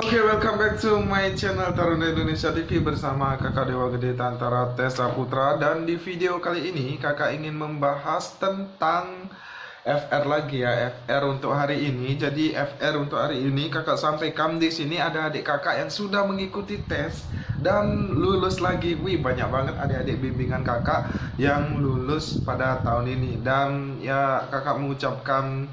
Oke, welcome back to my channel Taruna Indonesia TV bersama kakak Dewa Gede Tantara Tessa Putra. Dan di video kali ini kakak ingin membahas tentang FR lagi ya, FR untuk hari ini. Jadi FR untuk hari ini kakak sampaikan di sini ada adik kakak yang sudah mengikuti tes dan lulus lagi. Wih, banyak banget adik-adik bimbingan kakak yang lulus pada tahun ini. Dan ya kakak mengucapkan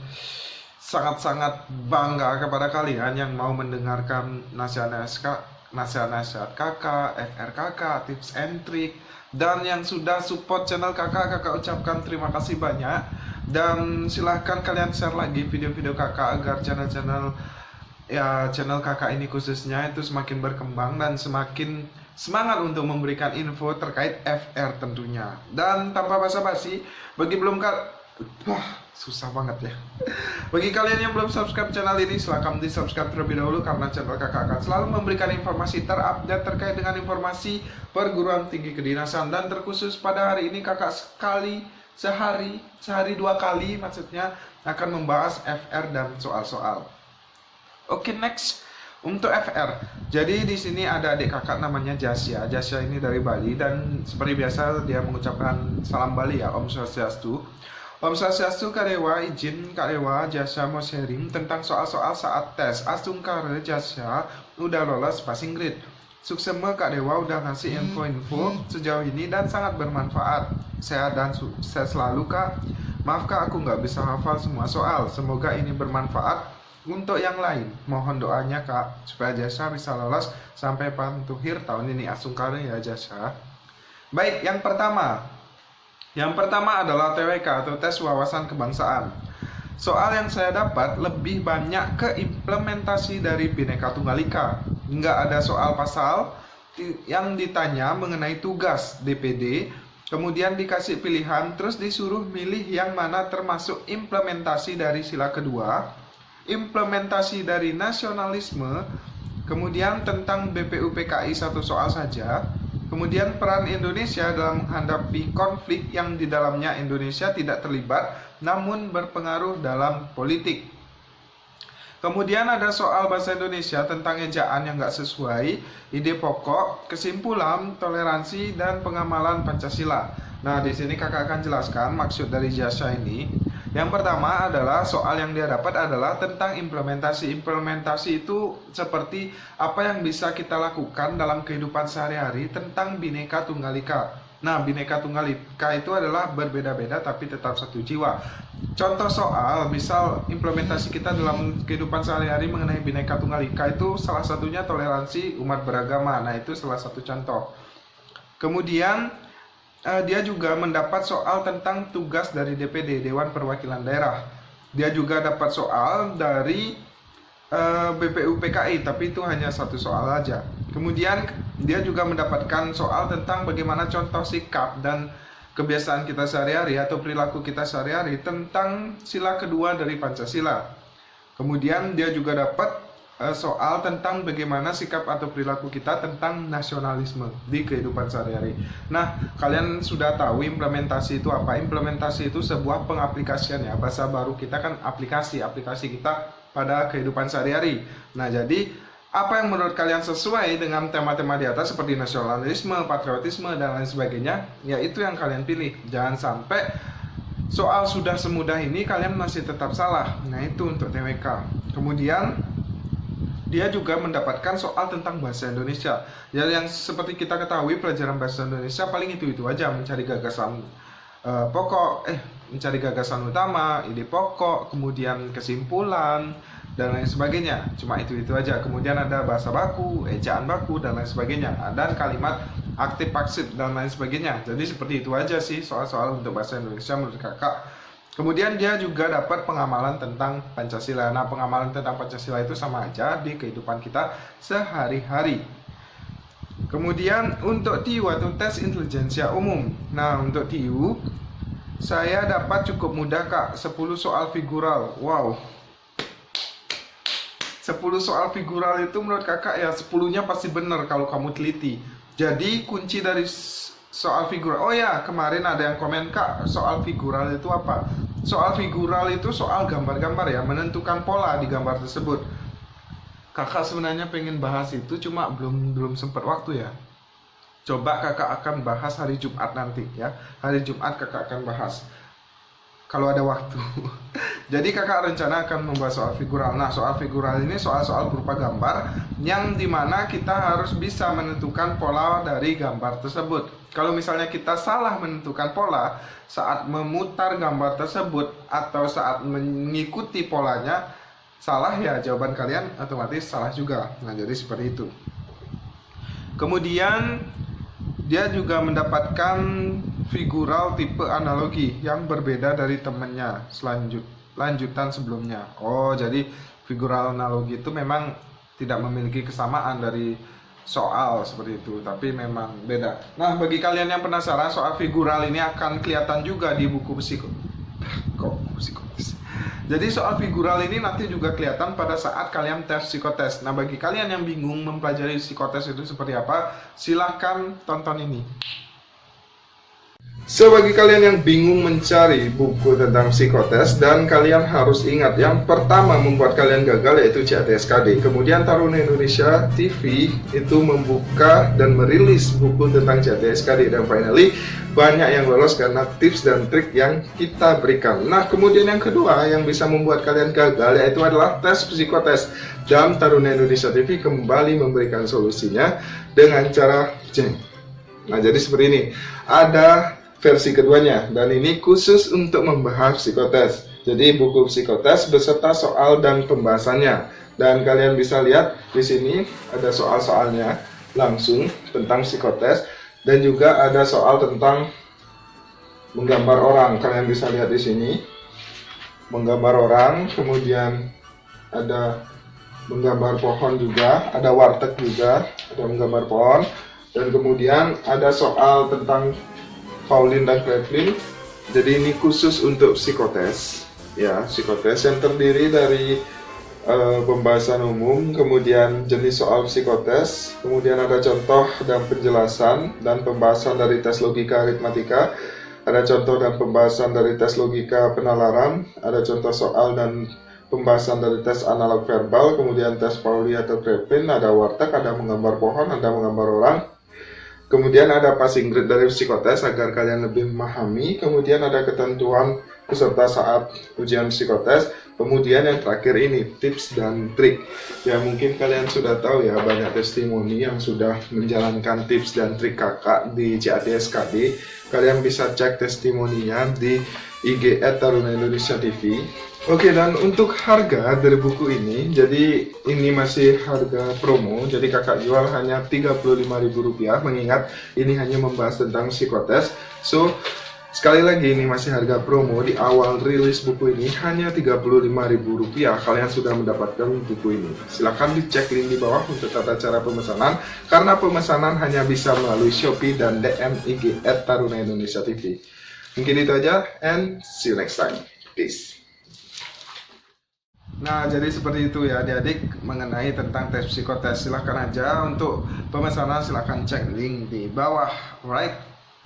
sangat-sangat bangga kepada kalian yang mau mendengarkan nasihat-nasihat kakak, FR kakak, tips and trick, dan yang sudah support channel kakak ucapkan terima kasih banyak. Dan silahkan kalian share lagi video-video kakak agar channel kakak ini khususnya itu semakin berkembang dan semakin semangat untuk memberikan info terkait FR tentunya. Dan tanpa basa-basi, susah banget ya. Bagi kalian yang belum subscribe channel ini, silahkan di subscribe terlebih dahulu karena channel kakak akan selalu memberikan informasi terupdate terkait dengan informasi perguruan tinggi kedinasan. Dan terkhusus pada hari ini kakak sehari 2 kali maksudnya akan membahas FR dan soal-soal. Oke, next untuk FR. Jadi di sini ada adik kakak namanya Jasya. Jasya ini dari Bali dan seperti biasa dia mengucapkan salam Bali ya, Om Swastiastu. Om Swastiastu Kak Dewa, izin Kak Dewa Jasya mau sharing tentang soal-soal saat tes. Asungkare Jasya udah lolos passing grade. Suksema Kak Dewa udah ngasih info-info sejauh ini dan sangat bermanfaat. Sehat dan sukses selalu Kak. Maaf Kak, aku nggak bisa hafal semua soal. Semoga ini bermanfaat untuk yang lain. Mohon doanya Kak supaya Jasya bisa lolos sampai pantuhir tahun ini. Asungkare ya Jasya. Baik, yang pertama adalah TWK atau tes wawasan kebangsaan. Soal yang saya dapat lebih banyak ke implementasi dari Bhinneka Tunggal Ika. Nggak ada soal pasal yang ditanya mengenai tugas DPD, kemudian dikasih pilihan, terus disuruh milih yang mana termasuk implementasi dari sila kedua, implementasi dari nasionalisme, kemudian tentang BPUPKI satu soal saja. Kemudian peran Indonesia dalam menghadapi konflik yang di dalamnya Indonesia tidak terlibat namun berpengaruh dalam politik. Kemudian ada soal bahasa Indonesia tentang ejaan yang nggak sesuai, ide pokok, kesimpulan, toleransi, dan pengamalan Pancasila. Nah, di sini kakak akan jelaskan maksud dari Jasya ini. Yang pertama adalah soal yang dia dapat adalah tentang implementasi. Implementasi itu seperti apa yang bisa kita lakukan dalam kehidupan sehari-hari tentang Bhinneka Tunggal Ika. Nah, Bhinneka Tunggal Ika itu adalah berbeda-beda tapi tetap satu jiwa. Contoh soal, misal implementasi kita dalam kehidupan sehari-hari mengenai Bhinneka Tunggal Ika itu salah satunya toleransi umat beragama. Nah, itu salah satu contoh. Kemudian dia juga mendapat soal tentang tugas dari DPD, Dewan Perwakilan Daerah. Dia juga dapat soal dari BPUPKI, tapi itu hanya satu soal aja. Kemudian dia juga mendapatkan soal tentang bagaimana contoh sikap dan kebiasaan kita sehari-hari atau perilaku kita sehari-hari tentang sila kedua dari Pancasila. Kemudian dia juga dapat soal tentang bagaimana sikap atau perilaku kita tentang nasionalisme di kehidupan sehari-hari. Nah, kalian sudah tahu implementasi itu apa? Implementasi itu sebuah pengaplikasian ya. Bahasa baru kita kan aplikasi kita pada kehidupan sehari-hari. Nah, jadi apa yang menurut kalian sesuai dengan tema-tema di atas seperti nasionalisme, patriotisme, dan lain sebagainya, ya itu yang kalian pilih. Jangan sampai soal sudah semudah ini kalian masih tetap salah. Nah, itu untuk TWK. Kemudian dia juga mendapatkan soal tentang bahasa Indonesia. Ya, yang seperti kita ketahui pelajaran bahasa Indonesia paling itu aja, mencari gagasan mencari gagasan utama, ide pokok, kemudian kesimpulan dan lain sebagainya. Cuma itu aja. Kemudian ada bahasa baku, ejaan baku dan lain sebagainya. Dan kalimat aktif pasif dan lain sebagainya. Jadi seperti itu aja sih soal-soal untuk bahasa Indonesia menurut kakak. Kemudian dia juga dapat pengamalan tentang Pancasila. Nah, pengamalan tentang Pancasila itu sama aja di kehidupan kita sehari-hari. Kemudian untuk TIU atau tes intelijensia umum. Nah, untuk TIU saya dapat cukup mudah Kak, 10 soal figural. Wow. 10 soal figural itu menurut kakak ya 10-nya pasti benar kalau kamu teliti. Jadi kunci dari soal figural. Oh ya, kemarin ada yang komen Kak, soal figural itu apa? Soal figural itu soal gambar-gambar ya, menentukan pola di gambar tersebut. kakak sebenarnya pengen bahas itu, cuma belum sempat waktu ya. Coba kakak akan bahas hari Jumat nanti ya. Hari Jumat kakak akan bahas kalau ada waktu. Jadi kakak rencana akan membahas soal figural. Nah, soal figural ini soal-soal berupa gambar yang dimana kita harus bisa menentukan pola dari gambar tersebut. Kalau misalnya kita salah menentukan pola saat memutar gambar tersebut atau saat mengikuti polanya, salah ya, jawaban kalian otomatis salah juga. Nah, jadi seperti itu. Kemudian dia juga mendapatkan figural tipe analogi yang berbeda dari temannya lanjutan sebelumnya. Oh, jadi figural analogi itu memang tidak memiliki kesamaan dari soal seperti itu, tapi memang beda. Nah, bagi kalian yang penasaran, soal figural ini akan kelihatan juga di buku psikotes. Jadi soal figural ini nanti juga kelihatan pada saat kalian tes psikotes. Nah, bagi kalian yang bingung mempelajari psikotes itu seperti apa, silahkan tonton ini. So, bagi kalian yang bingung mencari buku tentang psikotes, dan kalian harus ingat, yang pertama membuat kalian gagal yaitu CATSKD. Kemudian Taruna Indonesia TV itu membuka dan merilis buku tentang CATSKD, dan finally banyak yang lolos karena tips dan trik yang kita berikan. Nah, kemudian yang kedua yang bisa membuat kalian gagal yaitu adalah tes psikotes, dan Taruna Indonesia TV kembali memberikan solusinya dengan cara Nah, jadi seperti ini. Ada versi keduanya, dan ini khusus untuk membahas psikotes. Jadi buku psikotes beserta soal dan pembahasannya. Dan kalian bisa lihat di sini ada soal-soalnya langsung tentang psikotes, dan juga ada soal tentang menggambar orang. Kalian bisa lihat di sini menggambar orang, kemudian ada menggambar pohon juga, ada warteg juga, ada menggambar pohon, dan kemudian ada soal tentang Pauline dan Cleveland. Jadi ini khusus untuk psikotes ya, psikotes yang terdiri dari pembahasan umum, kemudian jenis soal psikotes, kemudian ada contoh dan penjelasan dan pembahasan dari tes logika aritmatika, ada contoh dan pembahasan dari tes logika penalaran, ada contoh soal dan pembahasan dari tes analog verbal, kemudian tes Pauli atau Cleveland, ada warteg, ada menggambar pohon, ada menggambar orang. Kemudian ada passing grade dari psikotes agar kalian lebih memahami. Kemudian ada ketentuan peserta saat ujian psikotes. Kemudian yang terakhir ini tips dan trik. Ya, mungkin kalian sudah tahu ya, banyak testimoni yang sudah menjalankan tips dan trik kakak di CATSKD. Kalian bisa cek testimoninya di IG @Taruna Indonesia TV. Oke, dan untuk harga dari buku ini, jadi ini masih harga promo, jadi kakak jual hanya Rp35.000, mengingat ini hanya membahas tentang psikotes. So, sekali lagi ini masih harga promo, di awal rilis buku ini hanya Rp35.000, kalian sudah mendapatkan buku ini. Silahkan dicek link di bawah untuk tata cara pemesanan, karena pemesanan hanya bisa melalui Shopee dan DM IG @Taruna Indonesia TV. Mungkin itu aja, and see you next time. Peace. Nah, jadi seperti itu ya adik-adik mengenai tentang tes psikotes. Silahkan aja untuk pemesanan, silahkan cek link di bawah. Alright,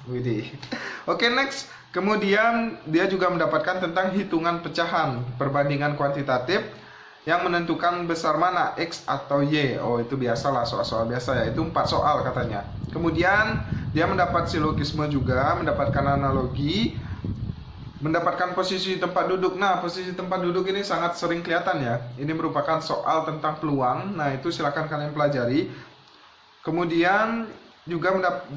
Widih. Oke, next. Kemudian dia juga mendapatkan tentang hitungan pecahan, perbandingan kuantitatif yang menentukan besar mana X atau Y. Oh, itu biasalah, soal-soal biasa ya. Itu 4 soal katanya. Kemudian dia mendapat silogisme juga, mendapatkan analogi, mendapatkan posisi tempat duduk. Nah, posisi tempat duduk ini sangat sering kelihatan ya. Ini merupakan soal tentang peluang. Nah, itu silakan kalian pelajari. Kemudian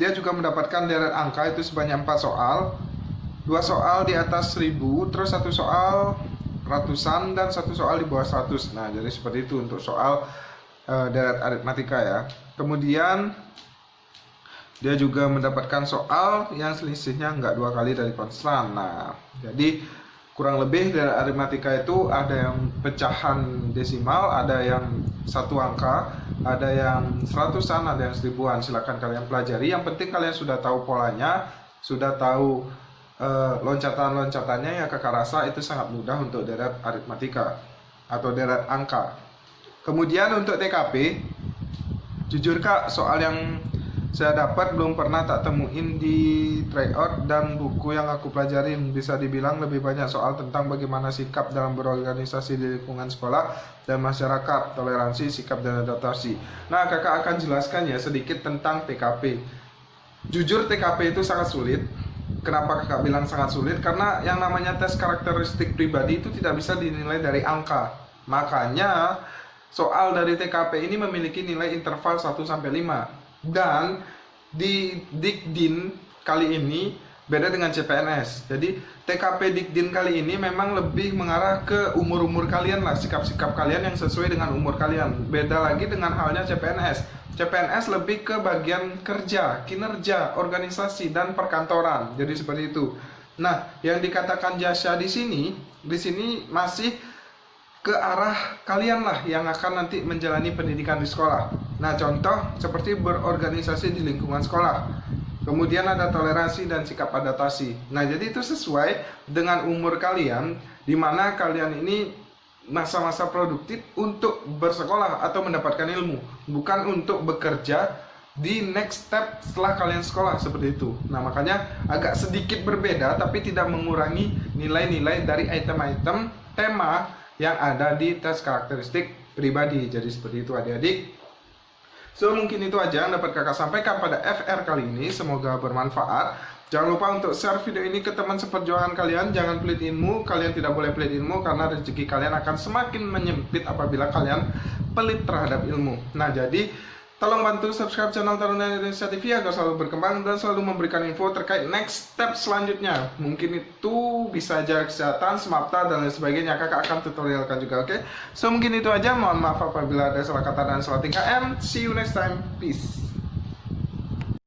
dia juga mendapatkan deret angka, itu sebanyak 4 soal. 2 soal di atas 1000, terus 1 soal ratusan, dan 1 soal di bawah 100. Nah, jadi seperti itu untuk soal deret aritmatika ya. Kemudian dia juga mendapatkan soal yang selisihnya nggak 2 kali dari konstan. Nah, jadi kurang lebih dari aritmatika itu ada yang pecahan desimal, ada yang 1 angka, ada yang seratusan, ada yang seribuan. Silakan kalian pelajari. Yang penting kalian sudah tahu polanya, sudah tahu loncatan-loncatannya. Ya, kakak rasa itu sangat mudah untuk deret aritmatika atau deret angka. Kemudian untuk TKP, jujur kak, soal yang saya dapat belum pernah tak temuin di tryout dan buku yang aku pelajarin. Bisa dibilang lebih banyak soal tentang bagaimana sikap dalam berorganisasi di lingkungan sekolah dan masyarakat, toleransi, sikap dan adaptasi. Nah, kakak akan jelaskan ya sedikit tentang TKP. Jujur TKP itu sangat sulit. Kenapa kakak bilang sangat sulit? Karena yang namanya tes karakteristik pribadi itu tidak bisa dinilai dari angka. Makanya soal dari TKP ini memiliki nilai interval 1-5. Dan di Dikdin kali ini beda dengan CPNS. Jadi TKP Dikdin kali ini memang lebih mengarah ke umur-umur kalian lah, sikap-sikap kalian yang sesuai dengan umur kalian. Beda lagi dengan halnya CPNS. CPNS lebih ke bagian kerja, kinerja, organisasi dan perkantoran. Jadi seperti itu. Nah, yang dikatakan Jasya di sini masih ke arah kalian lah yang akan nanti menjalani pendidikan di sekolah. Nah, contoh seperti berorganisasi di lingkungan sekolah. Kemudian ada toleransi dan sikap adaptasi. Nah, jadi itu sesuai dengan umur kalian, di mana kalian ini masa-masa produktif untuk bersekolah atau mendapatkan ilmu, bukan untuk bekerja di next step setelah kalian sekolah, seperti itu. Nah, makanya agak sedikit berbeda tapi tidak mengurangi nilai-nilai dari item-item tema yang ada di tes karakteristik pribadi. Jadi seperti itu adik-adik. So, mungkin itu aja yang dapat kakak sampaikan pada FR kali ini. Semoga bermanfaat. Jangan lupa untuk share video ini ke teman seperjuangan kalian. Jangan pelit ilmu. Kalian tidak boleh pelit ilmu karena rezeki kalian akan semakin menyempit apabila kalian pelit terhadap ilmu. Nah, jadi tolong bantu subscribe channel Taruna Indonesia TV agar selalu berkembang dan selalu memberikan info terkait next step selanjutnya. Mungkin itu bisa jaga kesehatan, semapta, dan lain sebagainya. Kakak akan tutorialkan juga, oke? So, mungkin itu aja. Mohon maaf apabila ada salah kata dan salah tingkah. And see you next time. Peace.